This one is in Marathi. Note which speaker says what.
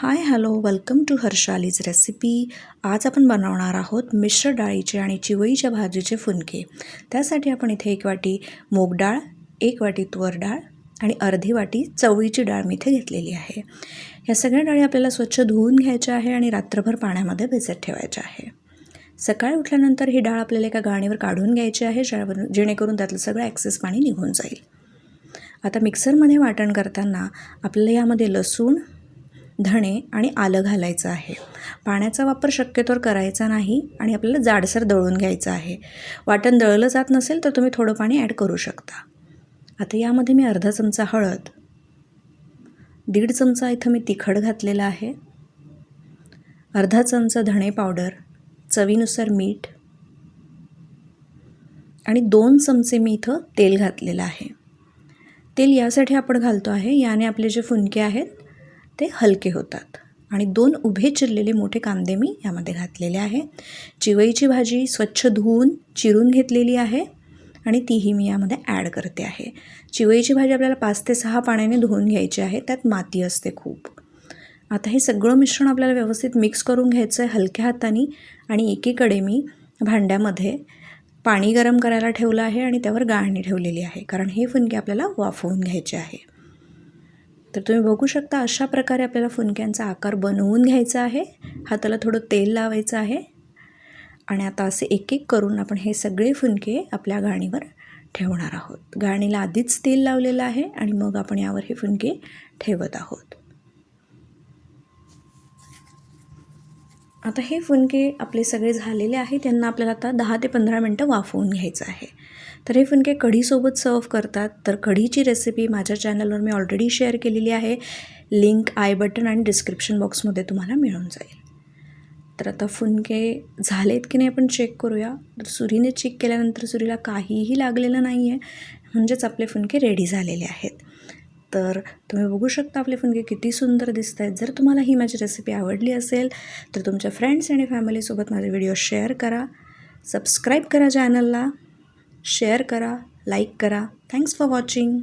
Speaker 1: High hello welcome to Harshali's recipe. आज आपण बनवणार आहोत मिश्र डाळीचे आणि चिवईच्या भाजीचे फुनके। त्यासाठी आपण इथे 1 वाटी मूग डाळ, 1 वाटी तूर डाळ आणि अर्धी वाटी चवळीची डाळ मी इथे घेतलेली आहे। या सगळ्या डाळी आपल्याला स्वच्छ धुवून घ्यायच्या आहे आणि रात्रभर पाण्यामध्ये भिजत ठेवायच्या आहे। सकाळी उठल्यानंतर ही डाळ आपल्याला एका गाळणीवर काढून घ्यायची आहे, जेणेकरून त्यातलं सगळं एक्सेस पाणी निघून जाईल। आता मिक्सरमध्ये वाटण करताना आपल्याला यामध्ये लसूण, धणे आणि आलं घालायचं आहे। पाण्याचा वापर शक्यतोवर करायचा नाही आणि आपल्याला जाडसर दळून घ्यायचं आहे। वाटण दळलं जात नसेल तर तुम्ही थोडं पाणी ॲड करू शकता। आता यामध्ये मी अर्धा चमचा हळद, 1.5 चमचा इथं मी तिखट घातलेलं आहे, अर्धा चमचा धणे पावडर, चवीनुसार मीठ आणि 2 चमचे मी इथं तेल घातलेलं आहे। तेल यासाठी आपण घालतो आहे, याने आपले जे फुनके आहेत ते हलके होतात। आणि 2 उभे चिरलेले मोठे कांदे मी यामध्ये घातलेले आहे। चिवईची भाजी स्वच्छ धुवून चिरून घेतलेली आहे आणि तीही मी यामध्ये ॲड करते आहे। चिवईची भाजी आपल्याला 5 ते 6 पाण्याने धुवून घ्यायची आहे, त्यात माती असते खूप। आता हे सगळं मिश्रण आपल्याला व्यवस्थित मिक्स करून घ्यायचं आहे हलक्या हाताने। आणि एकीकडे मी भांड्यामध्ये पाणी गरम करायला ठेवलं आहे आणि त्यावर गाळणी ठेवलेली आहे, कारण हे फुनके आपल्याला वाफवून घ्यायचे आहे। तर तुम्ही बघू शकता अशा प्रकारे आपल्याला फुनक्यांचा आकार बनवून घ्यायचा आहे। हाताला थोडं तेल लावायचं आहे आणि आता असे एक एक करून आपण हे सगळे फुनके आपल्या गाळणीवर ठेवणार आहोत। गाळणीला आधीच तेल लावलेलं आहे आणि मग आपण यावर हे फुनके ठेवत आहोत। आता हे फुनके आपले सगळे झालेले आहेत, त्यांना आपल्याला आता 10 ते 15 मिनटं वाफवून घ्यायचं आहे। तर हे फुनके कढीसोबत सर्व करतात। तर कढीची रेसिपी माझ्या चॅनलवर मी ऑलरेडी शेअर केलेली आहे, लिंक आय बटन आणि डिस्क्रिप्शन बॉक्समध्ये तुम्हाला मिळून जाईल। तर आता फुनके झालेत की नाही आपण चेक करूया। तर सुरीने चेक केल्यानंतर सुरीला काहीही लागलेलं नाही आहे, म्हणजेच आपले फुनके रेडी झालेले आहेत। तर तुम्ही बघू शकता आपले फुनके किती सुंदर दिसत आहेत। जर तुम्हाला ही माझी रेसिपी आवडली असेल तर तुमच्या फ्रेंड्स आणि फॅमिलीसोबत माझे व्हिडिओ शेअर करा, सबस्क्राईब करा चॅनलला, शेअर करा, लाईक करा। Thanks for watching.